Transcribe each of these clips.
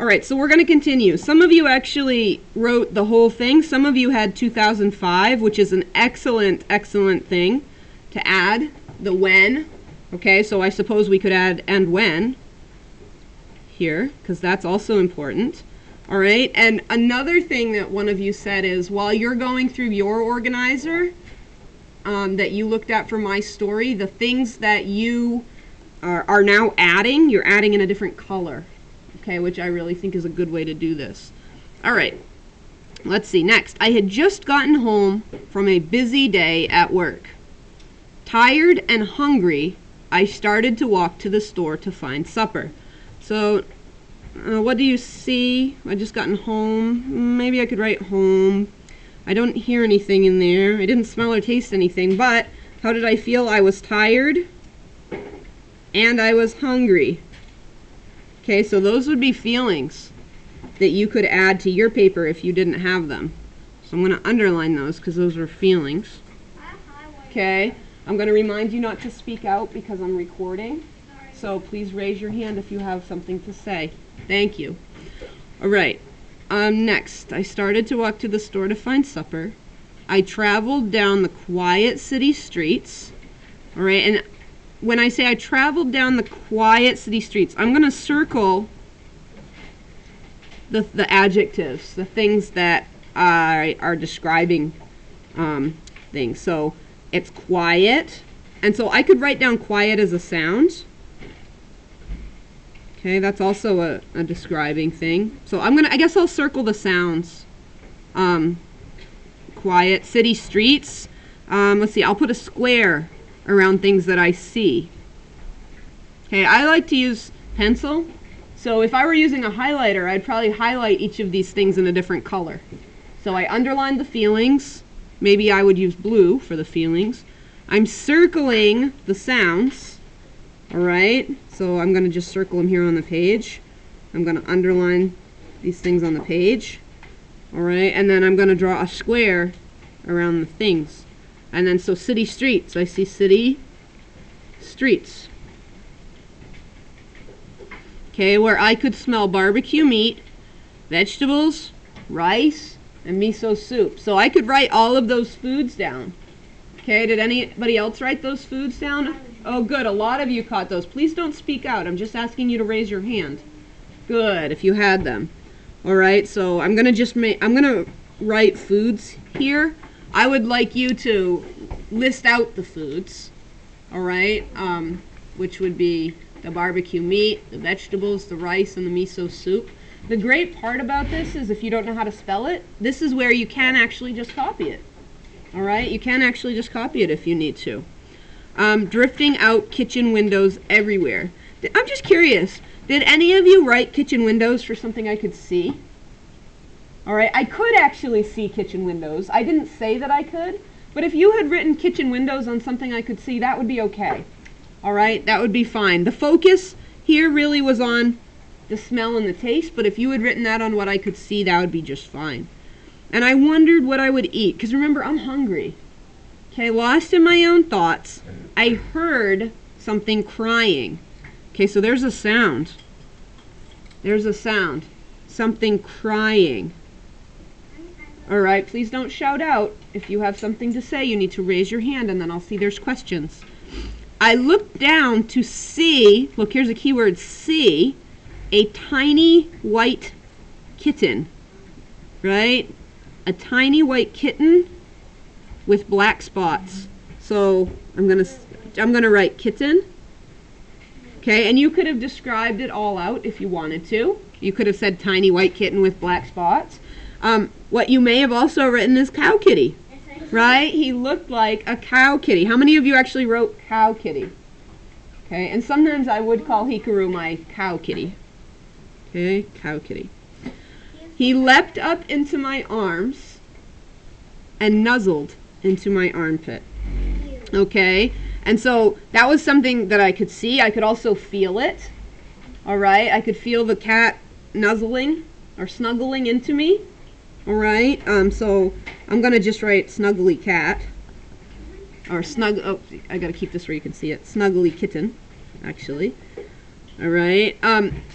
All right, so we're going to continue. Some of you actually wrote the whole thing. Some of you had 2005, which is an excellent, excellent thing to add, the when. Okay, so I suppose we could add and when here, because that's also important. All right, and another thing that one of you said is while you're going through your organizer that you looked at for my story, the things that you are now adding, you're adding in a different color. Okay, which I really think is a good way to do this. All right, let's see. Next, I had just gotten home from a busy day at work. Tired and hungry, I started to walk to the store to find supper. So, what do you see? I just gotten home. Maybe I could write home. I don't hear anything in there. I didn't smell or taste anything, but how did I feel? I was tired and I was hungry. Okay, so those would be feelings that you could add to your paper if you didn't have them. So I'm going to underline those because those are feelings. Okay, I'm going to remind you not to speak out because I'm recording. So please raise your hand if you have something to say. Thank you. All right, next, I started to walk to the store to find supper. I traveled down the quiet city streets. All right, and when I say I traveled down the quiet city streets, I'm going to circle the adjectives, the things that are describing things. So it's quiet, and so I could write down quiet as a sound. Okay, that's also a describing thing. So I guess I'll circle the sounds. Quiet city streets. Let's see, I'll put a square around things that I see. Okay, I like to use pencil. So if I were using a highlighter, I'd probably highlight each of these things in a different color. So I underlined the feelings. Maybe I would use blue for the feelings. I'm circling the sounds. All right, so I'm going to just circle them here on the page. I'm going to underline these things on the page. All right, and then I'm going to draw a square around the things. And then, so city streets, I see city streets. Okay, where I could smell barbecue meat, vegetables, rice, and miso soup. So I could write all of those foods down. Okay, did anybody else write those foods down? Oh, good, a lot of you caught those. Please don't speak out. I'm just asking you to raise your hand. Good, if you had them. All right, so I'm gonna write foods here. I would like you to list out the foods, all right, which would be the barbecue meat, the vegetables, the rice, and the miso soup. The great part about this is if you don't know how to spell it, this is where you can actually just copy it, all right? You can actually just copy it if you need to. Drifting out kitchen windows everywhere. I'm just curious, did any of you write kitchen windows for something I could see? All right, I could actually see kitchen windows. I didn't say that I could, but if you had written kitchen windows on something I could see, that would be okay. All right, that would be fine. The focus here really was on the smell and the taste, but if you had written that on what I could see, that would be just fine. And I wondered what I would eat, because remember, I'm hungry. Okay, lost in my own thoughts, I heard something crying. Okay, so there's a sound. There's a sound. Something crying. All right, please don't shout out. If you have something to say, you need to raise your hand, and then I'll see there's questions. I looked down to see, look, here's a keyword, see, a tiny white kitten, right? A tiny white kitten with black spots. So I'm gonna write kitten. Okay, and you could have described it all out if you wanted to. You could have said tiny white kitten with black spots. What you may have also written is cow kitty, right? He looked like a cow kitty. How many of you actually wrote cow kitty? Okay, and sometimes I would call Hikaru my cow kitty. Okay, cow kitty. He leapt up into my arms and nuzzled into my armpit. Okay, and so that was something that I could see. I could also feel it. All right, I could feel the cat nuzzling or snuggling into me. All right, so I'm gonna just write snuggly cat, or oh, I gotta keep this where you can see it, snuggly kitten, actually. All right,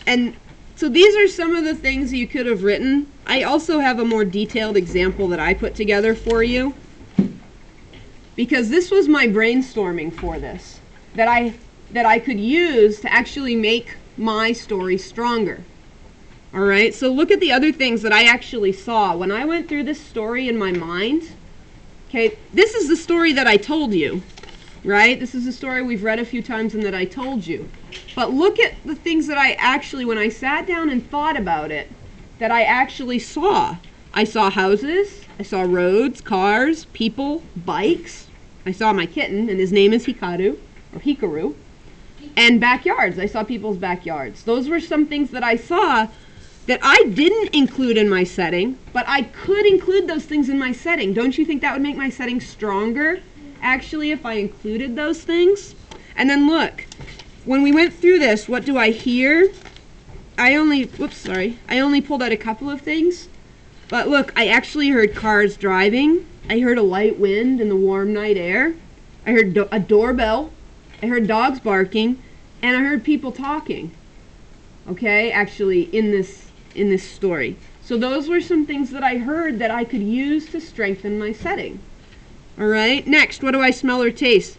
and So these are some of the things you could have written. I also have a more detailed example that I put together for you, because this was my brainstorming for this, that I could use to actually make my story stronger. All right, so look at the other things that I actually saw when I went through this story in my mind. Okay, this is the story that I told you, right? This is the story we've read a few times and that I told you. But look at the things that I actually, when I sat down and thought about it, that I actually saw. I saw houses, I saw roads, cars, people, bikes. I saw my kitten, and his name is Hikaru, or Hikaru. And backyards. I saw people's backyards. Those were some things that I saw that I didn't include in my setting, but I could include those things in my setting. Don't you think that would make my setting stronger, actually, if I included those things? And then look, when we went through this, what do I hear? I only pulled out a couple of things. But look, I actually heard cars driving. I heard a light wind in the warm night air. I heard a doorbell. I heard dogs barking. And I heard people talking. Okay, actually, in this story. So those were some things that I heard that I could use to strengthen my setting. All right, next, what do I smell or taste?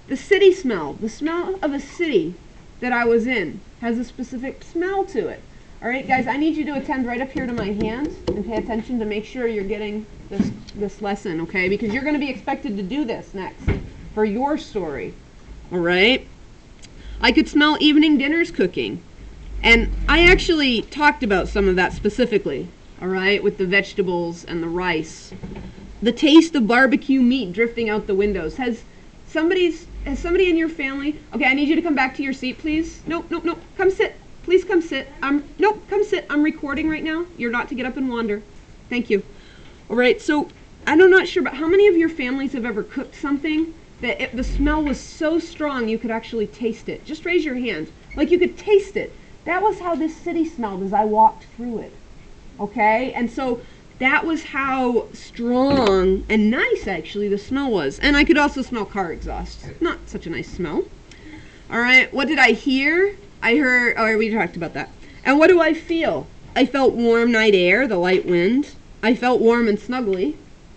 The city smell. The smell of a city that I was in has a specific smell to it. All right, guys, I need you to attend right up here to my hand and pay attention to make sure you're getting this lesson, okay? Because you're going to be expected to do this next for your story. All right? I could smell evening dinners cooking. And I actually talked about some of that specifically, all right, with the vegetables and the rice. The taste of barbecue meat drifting out the windows. Has somebody in your family... Okay, I need you to come back to your seat, please. Nope. Come sit. Please come sit. Nope, come sit. I'm recording right now. You're not to get up and wander. Thank you. All right, so I'm not sure, but how many of your families have ever cooked something that the smell was so strong you could actually taste it? Just raise your hand. Like you could taste it. That was how this city smelled as I walked through it, okay? And so that was how strong and nice, actually, the smell was. And I could also smell car exhaust. Not such a nice smell. All right, what did I hear? I heard, oh, we talked about that. And what do I feel? I felt warm night air, the light wind. I felt warm and snuggly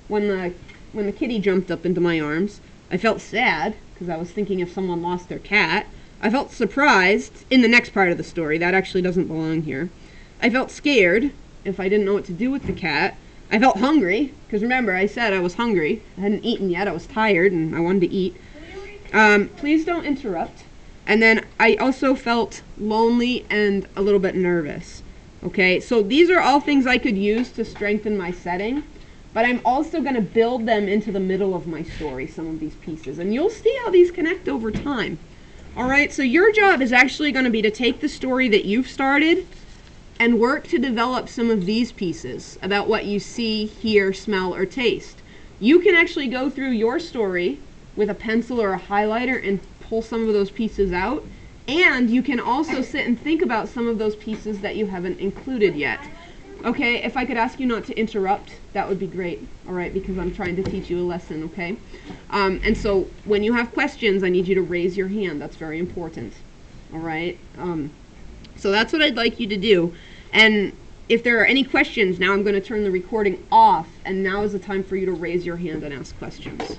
when the kitty jumped up into my arms. I felt sad because I was thinking if someone lost their cat. I felt surprised in the next part of the story. That actually doesn't belong here. I felt scared if I didn't know what to do with the cat. I felt hungry, because remember, I said I was hungry. I hadn't eaten yet. I was tired, and I wanted to eat. Please don't interrupt. And then I also felt lonely and a little bit nervous. Okay, so these are all things I could use to strengthen my setting, but I'm also going to build them into the middle of my story, some of these pieces. And you'll see how these connect over time. All right, so your job is actually going to be to take the story that you've started and work to develop some of these pieces about what you see, hear, smell, or taste. You can actually go through your story with a pencil or a highlighter and pull some of those pieces out, and you can also sit and think about some of those pieces that you haven't included yet. Okay, if I could ask you not to interrupt, that would be great, all right, because I'm trying to teach you a lesson, okay? And so when you have questions, I need you to raise your hand. That's very important, all right? So that's what I'd like you to do. And if there are any questions, now I'm going to turn the recording off, and now is the time for you to raise your hand and ask questions.